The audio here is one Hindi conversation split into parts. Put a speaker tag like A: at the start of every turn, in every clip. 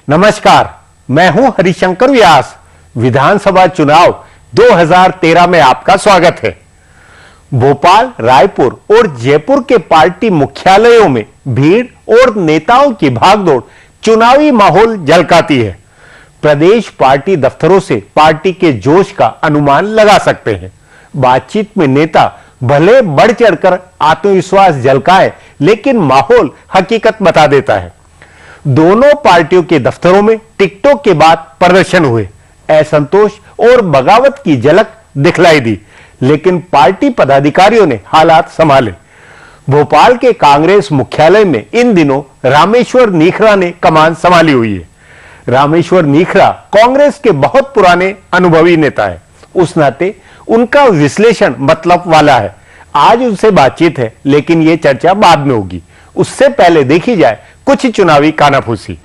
A: नमस्कार, मैं हूं हरिशंकर व्यास। विधानसभा चुनाव 2013 में आपका स्वागत है। भोपाल, रायपुर और जयपुर के पार्टी मुख्यालयों में भीड़ और नेताओं की भागदौड़ चुनावी माहौल झलकाती है। प्रदेश पार्टी दफ्तरों से पार्टी के जोश का अनुमान लगा सकते हैं। बातचीत में नेता भले बढ़ चढ़कर आत्मविश्वास झलकाए, लेकिन माहौल हकीकत बता देता है। दोनों पार्टियों के दफ्तरों में टिकटों के बाद प्रदर्शन हुए, असंतोष और बगावत की झलक दिखलाई दी, लेकिन पार्टी पदाधिकारियों ने हालात संभाले। भोपाल के कांग्रेस मुख्यालय में इन दिनों रामेश्वर नीखरा ने कमान संभाली हुई है। रामेश्वर नीखरा कांग्रेस के बहुत पुराने अनुभवी नेता है। उस नाते उनका विश्लेषण मतलब वाला है। आज उनसे बातचीत है, लेकिन यह चर्चा बाद में होगी। उससे पहले देखी जाए कुछ चुनावी कानाफूसी।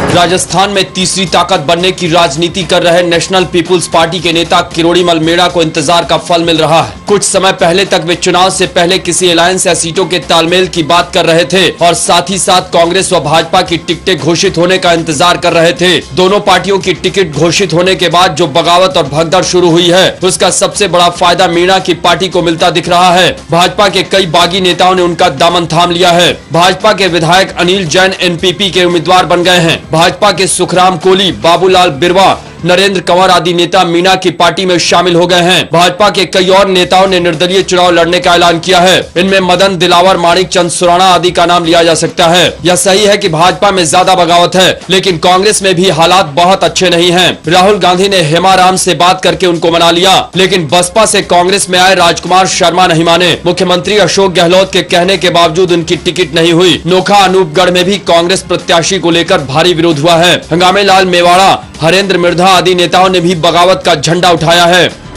B: राजस्थान में तीसरी ताकत बनने की राजनीति कर रहे नेशनल पीपुल्स पार्टी के नेता किरोड़ीमल मीणा को इंतजार का फल मिल रहा है। कुछ समय पहले तक वे चुनाव से पहले किसी अलायंस या सीटों के तालमेल की बात कर रहे थे और साथ ही साथ कांग्रेस व भाजपा की टिकटें घोषित होने का इंतजार कर रहे थे। दोनों पार्टियों की टिकट घोषित होने के बाद जो बगावत और भगदड़ शुरू हुई है, उसका सबसे बड़ा फायदा मीणा की पार्टी को मिलता दिख रहा है। भाजपा के कई बागी नेताओं ने उनका दामन थाम लिया है। भाजपा के विधायक अनिल जैन एनपीपी के उम्मीदवार बन गए हैं। भाजपा के सुखराम कोली, बाबूलाल बिरवा, नरेंद्र कंवर आदि नेता मीणा की पार्टी में शामिल हो गए हैं। भाजपा के कई और नेताओं ने निर्दलीय चुनाव लड़ने का ऐलान किया है। इनमें मदन दिलावर, माणिक चंद सुराणा आदि का नाम लिया जा सकता है। यह सही है कि भाजपा में ज्यादा बगावत है, लेकिन कांग्रेस में भी हालात बहुत अच्छे नहीं हैं। राहुल गांधी ने हेमाराम से बात करके उनको मना लिया, लेकिन बसपा से कांग्रेस में आए राजकुमार शर्मा नहीं माने। मुख्यमंत्री अशोक गहलोत के कहने के बावजूद उनकी टिकट नहीं हुई। नोखा अनूपगढ़ में भी कांग्रेस प्रत्याशी को लेकर भारी विरोध हुआ है। हंगामे लाल मेवाड़ा, हरेंद्र मिर्धा आदि नेताओं ने भी बगावत का झंडा उठाया है।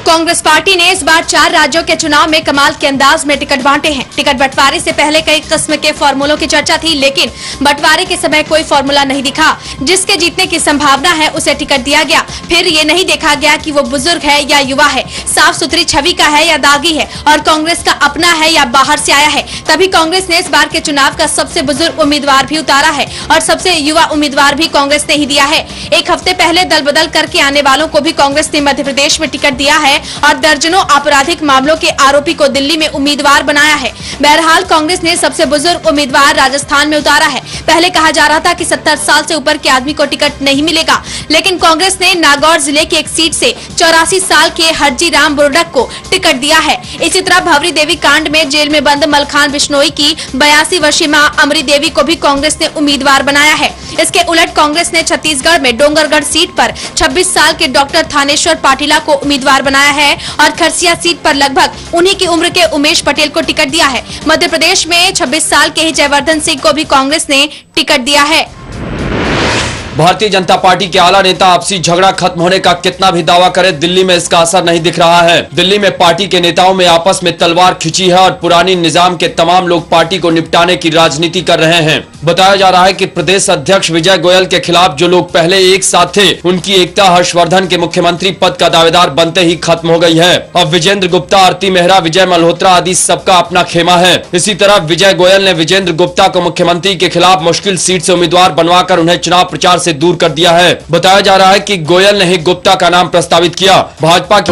C: कांग्रेस पार्टी ने इस बार 4 राज्यों के चुनाव में कमाल के अंदाज में टिकट बांटे हैं। टिकट बंटवारे से पहले कई किस्म के फॉर्मूलों की चर्चा थी, लेकिन बंटवारे के समय कोई फॉर्मूला नहीं दिखा। जिसके जीतने की संभावना है उसे टिकट दिया गया। फिर ये नहीं देखा गया कि वो बुजुर्ग है या युवा है, साफ सुथरी छवि का है या दागी है, और कांग्रेस का अपना है या बाहर से आया है। तभी कांग्रेस ने इस बार के चुनाव का सबसे बुजुर्ग उम्मीदवार भी उतारा है और सबसे युवा उम्मीदवार भी कांग्रेस ने ही दिया है। एक हफ्ते पहले दल बदल करके आने वालों को भी कांग्रेस ने मध्य प्रदेश में टिकट दिया है और दर्जनों आपराधिक मामलों के आरोपी को दिल्ली में उम्मीदवार बनाया है। बहरहाल कांग्रेस ने सबसे बुजुर्ग उम्मीदवार राजस्थान में उतारा है। पहले कहा जा रहा था कि 70 साल से ऊपर के आदमी को टिकट नहीं मिलेगा, लेकिन कांग्रेस ने नागौर जिले की एक सीट से 84 साल के हरजी राम बुर्डक को टिकट दिया है। इसी तरह भवरी देवी कांड में जेल में बंद मलखान बिश्नोई की 82 वर्षीय मां अमरी देवी को भी कांग्रेस ने उम्मीदवार बनाया है। इसके उलट कांग्रेस ने छत्तीसगढ़ में डोंगरगढ़ सीट पर 26 साल के डॉक्टर थानेश्वर पाटिला को उम्मीदवार बनाया है और खरसिया सीट पर लगभग उन्हीं की उम्र के उमेश पटेल को टिकट दिया है। मध्य प्रदेश में 26 साल के ही जयवर्धन सिंह को भी कांग्रेस ने टिकट दिया है।
B: भारतीय जनता पार्टी के आला नेता आपसी झगड़ा खत्म होने का कितना भी दावा करे, दिल्ली में इसका असर नहीं दिख रहा है। दिल्ली में पार्टी के नेताओं में आपस में तलवार खिंची है और पुरानी निजाम के तमाम लोग पार्टी को निपटाने की राजनीति कर रहे हैं। बताया जा रहा है कि प्रदेश अध्यक्ष विजय गोयल के खिलाफ जो लोग पहले एक साथ थे, उनकी एकता हर्षवर्धन के मुख्यमंत्री पद का दावेदार बनते ही खत्म हो गई है। अब विजेंद्र गुप्ता, आरती मेहरा, विजय मल्होत्रा आदि सबका अपना खेमा है। इसी तरह विजय गोयल ने विजेंद्र गुप्ता को मुख्यमंत्री के खिलाफ मुश्किल सीट से उम्मीदवार बनवाकर उन्हें चुनाव प्रचार से दूर कर दिया है। बताया जा रहा है कि गोयल ने ही गुप्ता का नाम प्रस्तावित किया। भाजपा की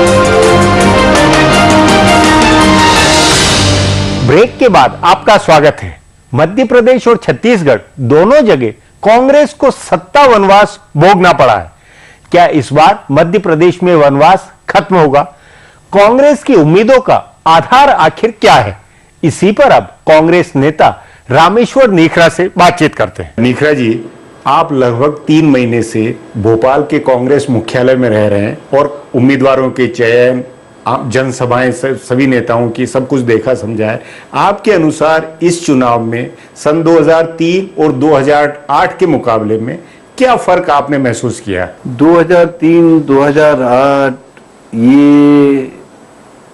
A: ब्रेक के बाद आपका स्वागत है। मध्य प्रदेश और छत्तीसगढ़ दोनों जगह कांग्रेस को सत्ता वनवास भोगना पड़ा है। क्या इस बार मध्य प्रदेश में वनवास खत्म होगा? कांग्रेस की उम्मीदों का आधार आखिर क्या है? इसी पर अब कांग्रेस नेता रामेश्वर नीखरा से बातचीत करते हैं। नीखरा जी, आप लगभग 3 महीने से भोपाल के कांग्रेस मुख्यालय में रह रहे हैं और उम्मीदवारों के चयन, जनसभाएं, सभी नेताओं की सब कुछ देखा समझा है। आपके अनुसार इस चुनाव में सन 2003 और 2008 के मुकाबले में क्या फर्क आपने महसूस किया?
D: 2003-2008 ये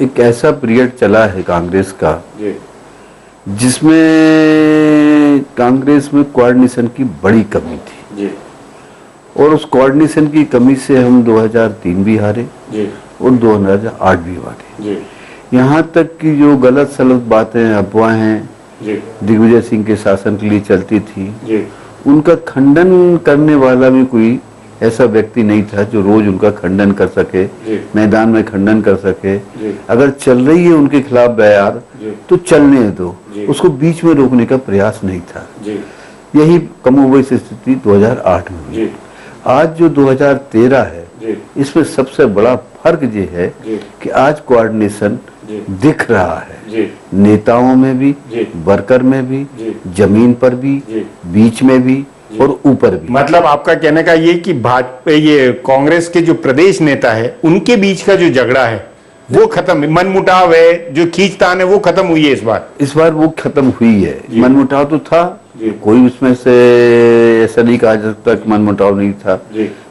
D: एक ऐसा पीरियड चला है कांग्रेस का जिसमें कांग्रेस में कोऑर्डिनेशन की बड़ी कमी थी। और उस कोऑर्डिनेशन की कमी से हम 2003 भी हारे और 2008 भी हारे। यहाँ तक कि जो गलत सलत बातें, अफवाहें दिग्विजय सिंह के शासन के लिए चलती थी, उनका खंडन करने वाला भी कोई ऐसा व्यक्ति नहीं था जो रोज उनका खंडन कर सके, मैदान में खंडन कर सके। अगर चल रही है उनके खिलाफ बयान तो चलने दो, उसको बीच में रोकने का प्रयास नहीं था। यही कमोबेश स्थिति 2008 में हुई। आज जो 2013 है, इसमें सबसे बड़ा फर्क ये है कि आज कोऑर्डिनेशन दिख रहा है, नेताओं में भी, वर्कर में भी, जमीन पर भी, बीच में भी और ऊपर भी।
A: मतलब आपका कहने का ये कि भाजपा, ये कांग्रेस के जो प्रदेश नेता है, उनके बीच का जो झगड़ा है वो खत्म, मनमुटाव है, जो खींचतान है वो खत्म हुई है इस बार वो खत्म हुई है। मनमुटाव तो था, कोई उसमें से ऐसा नहीं कहा जा सकता कि मनमुटाव नहीं था।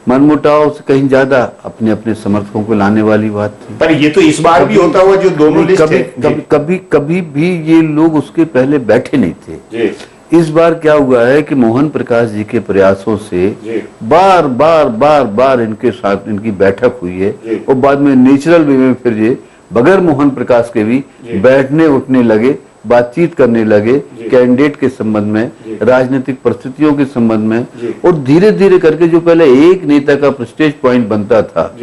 A: मनमुटाव से कहीं ज्यादा अपने अपने समर्थकों को लाने वाली बात थी।
E: पर ये तो इस बार भी होता हुआ जो दोनों लिस्ट
D: कभी, कभी कभी कभी भी ये लोग उसके पहले बैठे नहीं थे। इस बार क्या हुआ है कि मोहन प्रकाश जी के प्रयासों से बार बार बार बार इनके साथ इनकी बैठक हुई है और बाद में नेचुरल वे में फिर ये बगैर मोहन प्रकाश के भी बैठने उठने लगे, बातचीत करने लगे कैंडिडेट के संबंध में, राजनीतिक परिस्थितियों के संबंध में। और धीरे धीरे करके जो पहले एक नेता का प्रेस्टीज पॉइंट बनता था,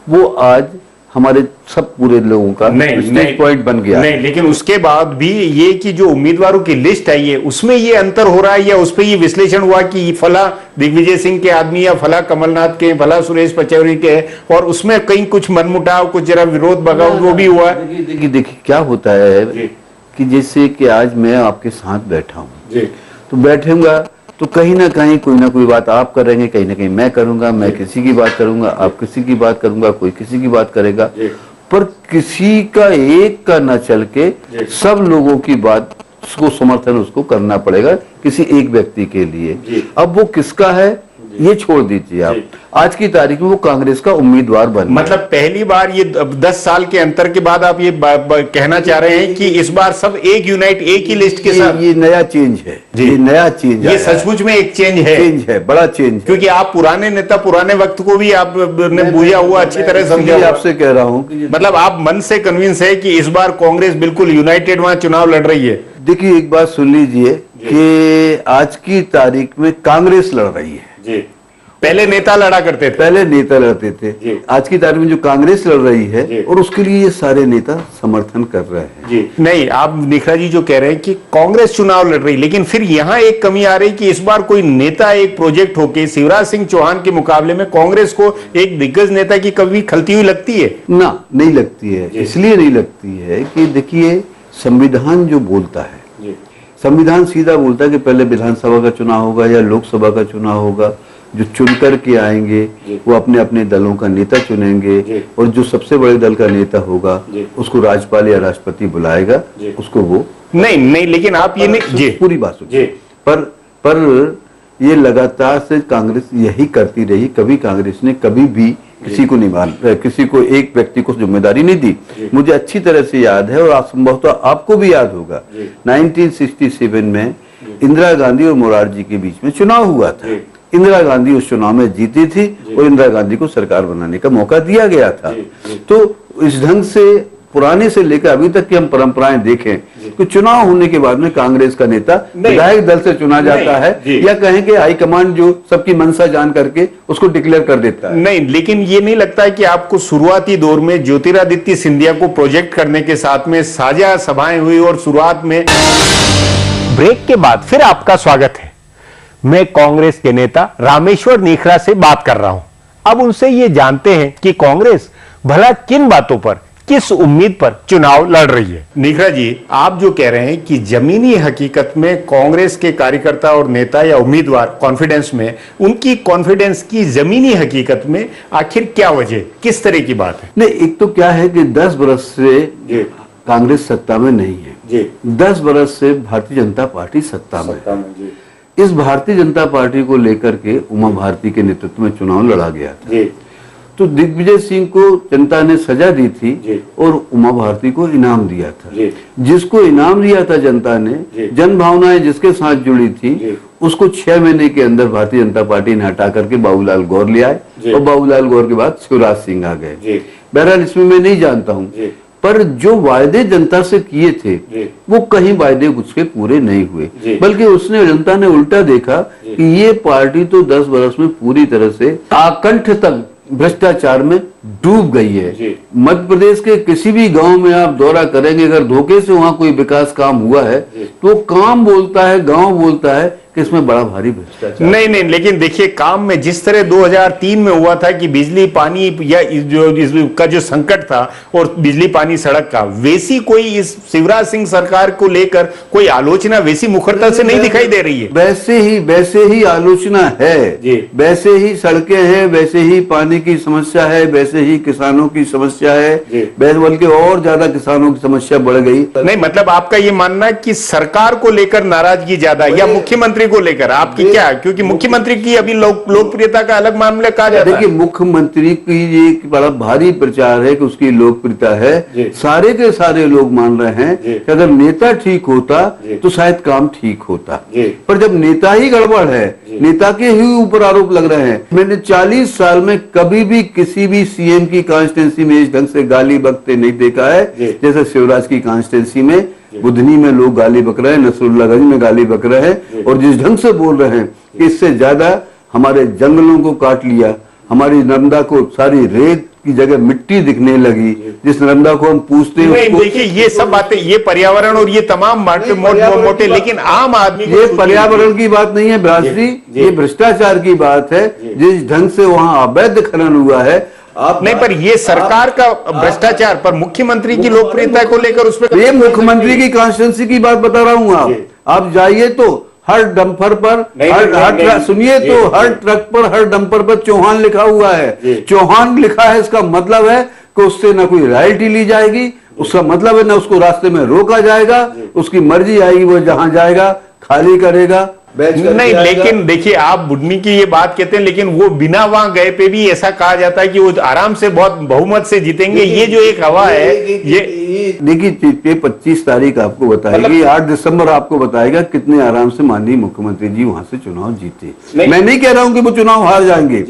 D: वो आज हमारे सब पूरे लोगों का प्रेस्टीज पॉइंट बन गया।
A: नहीं, लेकिन उसके बाद भी ये कि जो उम्मीदवारों की लिस्ट आई है उसमें ये अंतर हो रहा है, या उस पर ये विश्लेषण हुआ कि फला दिग्विजय सिंह के आदमी या फला कमलनाथ के, फला सुरेश पचौरी के, और उसमें कहीं कुछ मनमुटाव, कुछ जरा विरोध बगाव वो भी हुआ।
D: देखिए क्या होता है कि जैसे कि आज मैं आपके साथ बैठा हूँ, तो बैठूंगा तो कहीं ना कहीं कोई ना कोई बात आप करेंगे, कहीं ना कहीं मैं करूंगा, मैं किसी की बात करूंगा, आप किसी की बात करूंगा, कोई किसी की बात करेगा, पर किसी का एक का न चल के सब लोगों की बात उसको समर्थन उसको करना पड़ेगा किसी एक व्यक्ति के लिए। अब वो किसका है ये छोड़ दीजिए आप, आज की तारीख में वो कांग्रेस का उम्मीदवार बन,
A: मतलब पहली बार ये 10 साल के अंतर के बाद आप ये कहना चाह रहे हैं कि इस बार सब एक यूनाइट, एक ही लिस्ट के साथ।
D: ये नया चेंज है, ये नया चेंज,
A: ये सचमुच में एक चेंज है,
D: बड़ा चेंज।
A: क्योंकि आप पुराने नेता, पुराने वक्त को भी आपने बूझा हुआ, अच्छी तरह समझा।
D: आपसे कह रहा हूँ,
A: मतलब आप मन से कन्विंस है कि इस बार कांग्रेस बिल्कुल यूनाइटेड वहां चुनाव लड़ रही है।
D: देखिए एक बात सुन लीजिए कि आज की तारीख में कांग्रेस लड़ रही है।
A: पहले नेता लड़ा करते थे,
D: पहले नेता लड़ते थे, आज की तारीख में जो कांग्रेस लड़ रही है और उसके लिए ये सारे नेता समर्थन कर रहे हैं।
A: नहीं, आप निखरा जी जो कह रहे हैं कि कांग्रेस चुनाव लड़ रही, लेकिन फिर यहाँ एक कमी आ रही कि इस बार कोई नेता एक प्रोजेक्ट होके शिवराज सिंह चौहान के मुकाबले में कांग्रेस को एक दिग्गज नेता की कभी खलती हुई लगती है
D: ना? नहीं लगती है। इसलिए नहीं लगती है कि देखिए संविधान जो बोलता है, संविधान सीधा बोलता है कि पहले विधानसभा का चुनाव होगा या लोकसभा का चुनाव होगा, जो चुन कर के आएंगे वो अपने अपने दलों का नेता चुनेंगे और जो सबसे बड़े दल का नेता होगा उसको राज्यपाल या राष्ट्रपति बुलाएगा, उसको वो
A: नहीं, लेकिन आप ये नहीं,
D: पूरी बात सुनिए, पर ये लगातार से कांग्रेस यही करती रही। कभी कांग्रेस ने कभी भी किसी को नहीं मान, किसी को एक व्यक्ति को जिम्मेदारी नहीं दी। मुझे अच्छी तरह से याद है और संभवतः आपको भी याद होगा, 1967 में इंदिरा गांधी और मोरारजी के बीच में चुनाव हुआ था। इंदिरा गांधी उस चुनाव में जीती थी और इंदिरा गांधी को सरकार बनाने का मौका दिया गया था। तो इस ढंग से पुराने से लेकर अभी तक की हम परंपराएं देखें कि चुनाव होने के बाद में कांग्रेस का नेता विधायक दल से चुना जाता है, या कहें कि हाईकमांड जो सबकी मंशा जान करके उसको डिक्लेयर कर देता है।
A: नहीं, लेकिन ये नहीं लगता है कि आपको शुरुआती दौर में ज्योतिरादित्य सिंधिया को प्रोजेक्ट करने के साथ में साझा सभाएं हुई और शुरुआत में। ब्रेक के बाद फिर आपका स्वागत है। मैं कांग्रेस के नेता रामेश्वर निखरा से बात कर रहा हूं। अब उनसे ये जानते हैं कि कांग्रेस भला किन बातों पर, किस उम्मीद पर चुनाव लड़ रही है। निखरा जी, आप जो कह रहे हैं कि जमीनी हकीकत में कांग्रेस के कार्यकर्ता और नेता या उम्मीदवार कॉन्फिडेंस में, उनकी कॉन्फिडेंस की जमीनी हकीकत में आखिर क्या वजह, किस तरह की बात है?
D: नहीं, एक तो क्या है कि 10 बरस से कांग्रेस सत्ता में नहीं है, 10 बरस से भारतीय जनता पार्टी सत्ता में है। इस भारतीय जनता पार्टी को लेकर के उमा भारती के नेतृत्व में चुनाव लड़ा गया था। तो दिग्विजय सिंह को जनता ने सजा दी थी और उमा भारती को इनाम दिया था। जिसको इनाम दिया था जनता ने, जन भावनाएं जिसके साथ जुड़ी थी, उसको 6 महीने के अंदर भारतीय जनता पार्टी ने हटा करके बाबूलाल गौर ले आए और बाबूलाल गौर के बाद शिवराज सिंह आ गए। बहरहाल इसमें मैं नहीं जानता हूं, पर जो वायदे जनता से किए थे वो कहीं वायदे उसके पूरे नहीं हुए, बल्कि उसने जनता ने उल्टा देखा कि ये पार्टी तो 10 वर्ष में पूरी तरह से आकंठ तक भ्रष्टाचार में डूब गई है। मध्य प्रदेश के किसी भी गांव में आप दौरा करेंगे, अगर धोखे से वहां कोई विकास काम हुआ है तो काम बोलता है, गांव बोलता है कि इसमें बड़ा भारी भ्रष्टाचार।
A: नहीं, लेकिन देखिए काम में जिस तरह 2003 में हुआ था कि बिजली पानी या का जो संकट था और बिजली पानी सड़क का, वैसी कोई इस शिवराज सिंह सरकार को लेकर कोई आलोचना वैसी मुखरता से नहीं दिखाई दे रही है।
D: वैसे ही आलोचना है, वैसे ही सड़कें हैं, वैसे ही पानी की समस्या है, वैसे ही किसानों की समस्या है, बल्कि और ज्यादा किसानों की समस्या बढ़ गई।
A: नहीं, मतलब आपका ये मानना है कि सरकार को लेकर नाराजगी ज्यादा या मुख्यमंत्री को लेकर आपकी क्या? क्योंकि मुख्यमंत्री की अभी लोकप्रियता का अलग मामला कहा जाता है।
D: देखिए, मुख्यमंत्री की एक बड़ा भारी प्रचार है कि उसकी लोकप्रियता है, सारे के सारे लोग मान रहे हैं कि अगर नेता ठीक होता तो शायद काम ठीक होता, पर जब नेता ही गड़बड़ है, नेता के ही ऊपर आरोप लग रहे हैं। मैंने 40 साल में कभी भी किसी भी सीएम की कॉन्स्टिट्यूंसी में इस ढंग से गाली बकते नहीं देखा है जैसे शिवराज की कॉन्स्टिट्यूंसी में। बुधनी में लोग गाली बक रहे हैं, नसरुल्लागंज में गाली बक रहे हैं, और जिस ढंग से बोल रहे हैं कि इससे ज्यादा हमारे जंगलों को काट लिया, हमारी नर्मदा को सारी रेत की जगह मिट्टी दिखने लगी, जिस नर्मदा को हम पूछते हैं।
A: देखिए ये सब बातें, ये पर्यावरण और ये तमाम मोटे, लेकिन आम आदमी,
D: ये पर्यावरण की बात नहीं है ब्राजी, ये भ्रष्टाचार की बात है। जिस ढंग से वहाँ अवैध खनन हुआ है,
A: नहीं, पर ये सरकार का भ्रष्टाचार, पर मुख्यमंत्री की लोकप्रियता को लेकर उसमें
D: ये मुख्यमंत्री की कॉन्स्टिट्यूंसी की बात बता रहा हूँ। आप जाइए तो हर डंपर पर, सुनिए तो हर ट्रक पर, हर डंपर पर चौहान लिखा हुआ है। चौहान लिखा है, इसका मतलब है कि उससे ना कोई रॉयल्टी ली जाएगी, उसका मतलब है ना उसको रास्ते में रोका जाएगा, उसकी मर्जी आएगी, वो जहां जाएगा खाली करेगा।
A: नहीं, लेकिन देखिए आप बुधनी की ये बात कहते हैं, लेकिन वो बिना वहां गए पे भी ऐसा कहा जाता है कि वो आराम से बहुत बहुमत से जीतेंगे। ये जो एक हवा है, ये
D: देखिए 25 तारीख आपको बताएगी, 8 दिसंबर आपको बताएगा कितने आराम से माननीय मुख्यमंत्री जी वहां से चुनाव जीते। मैं नहीं कह रहा हूं कि वो चुनाव हार जाएंगे,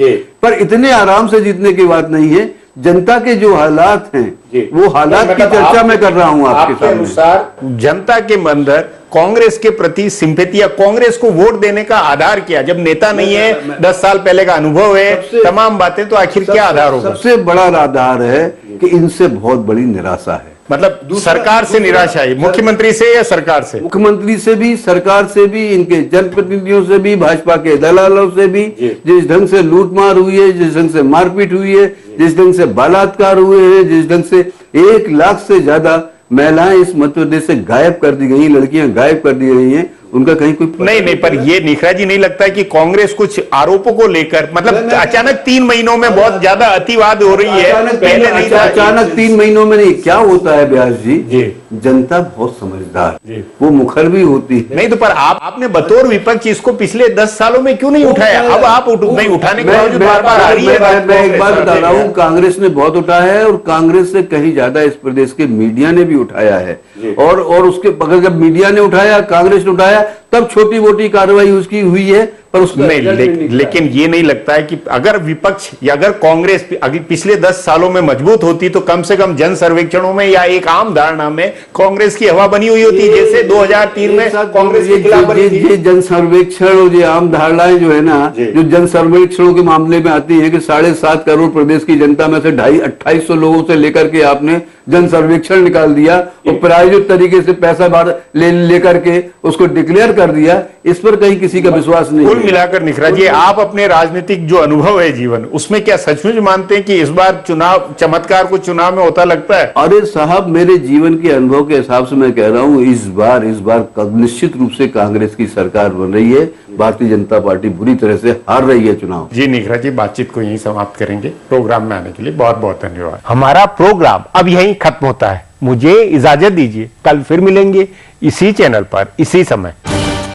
D: पर इतने आराम से जीतने की बात नहीं है। जनता के जो हालात हैं वो हालात की चर्चा मैं कर रहा हूं आपके सामने।
A: जनता के अंदर कांग्रेस के प्रति सिंपैथी या कांग्रेस को वोट देने का आधार क्या? जब नेता नहीं है, 10 साल पहले का अनुभव है, तमाम बातें, तो आखिर क्या आधार होगा?
D: सबसे बड़ा आधार है कि इनसे बहुत बड़ी निराशा है।
A: मतलब सरकार से निराशा है, मुख्यमंत्री से या सरकार से?
D: मुख्यमंत्री से भी, सरकार से भी, इनके जनप्रतिनिधियों से भी, भाजपा के दलालों से भी। जिस ढंग से लूटमार हुई है, जिस ढंग से मारपीट हुई है, जिस ढंग से बलात्कार हुए हैं, जिस ढंग से 1 लाख से ज्यादा महिलाएं इस मध्य प्रदेश से गायब कर दी गई, लड़कियां गायब कर दी गई हैं, उनका कहीं कोई
A: नहीं, पर ये निखरा जी नहीं लगता है कि कांग्रेस कुछ आरोपों को लेकर, मतलब अचानक 3 महीनों में बहुत ज्यादा अतिवाद हो रही है, पहले नहीं था।
D: अचानक 3 महीनों में नहीं, क्या होता है व्यास जी, जनता बहुत समझदार, वो मुखर भी होती है।
A: नहीं तो पर आपने बतौर विपक्ष इसको पिछले 10 सालों में क्यों नहीं उठाया? अब आप नहीं उठाने के बावजूद बार-बार आ रही है।
D: मैं एक बात बता रहा हूँ, कांग्रेस ने बहुत उठाया है, और कांग्रेस से कहीं ज्यादा इस प्रदेश के मीडिया ने भी उठाया है। और उसके अगर जब मीडिया ने उठाया, कांग्रेस ने उठाया, तब छोटी मोटी कार्रवाई उसकी हुई है, पर उसका
A: नहीं, लेकिन ये नहीं लगता है कि अगर विपक्ष या अगर कांग्रेस अगर पिछले 10 सालों में मजबूत होती तो कम से कम जन सर्वेक्षणों में या एक आम धारणा में कांग्रेस की हवा बनी हुई होती, जैसे 2003 में कांग्रेस के खिलाफ बनी थी।
D: ये जन सर्वेक्षण और ये आम धारणाएं जो है ना, जो जन सर्वेक्षणों के मामले में आती है कि 7.5 करोड़ प्रदेश की जनता में से 2,500 लोगों से लेकर के आपने जन सर्वेक्षण निकाल दिया और प्रायोजित तरीके से पैसा लेकर के उसको डिक्लेयर कर दिया, इस पर कहीं किसी का विश्वास नहीं।
A: कुल मिलाकर निखरा जी, आप अपने राजनीतिक जो अनुभव है जीवन, उसमें क्या सचमुच मानते हैं कि इस बार चुनाव चमत्कार को चुनाव में होता लगता है?
D: अरे साहब, मेरे जीवन के अनुभव के हिसाब से मैं कह रहा हूँ, इस बार निश्चित रूप से कांग्रेस की सरकार बन रही है। भारतीय जनता पार्टी बुरी तरह से हार रही है चुनाव।
A: जी निखरा जी, बातचीत को यहीं समाप्त करेंगे। प्रोग्राम में आने के लिए बहुत बहुत धन्यवाद। हमारा प्रोग्राम अब यहीं खत्म होता है, मुझे इजाजत दीजिए। कल फिर मिलेंगे इसी चैनल पर, इसी समय।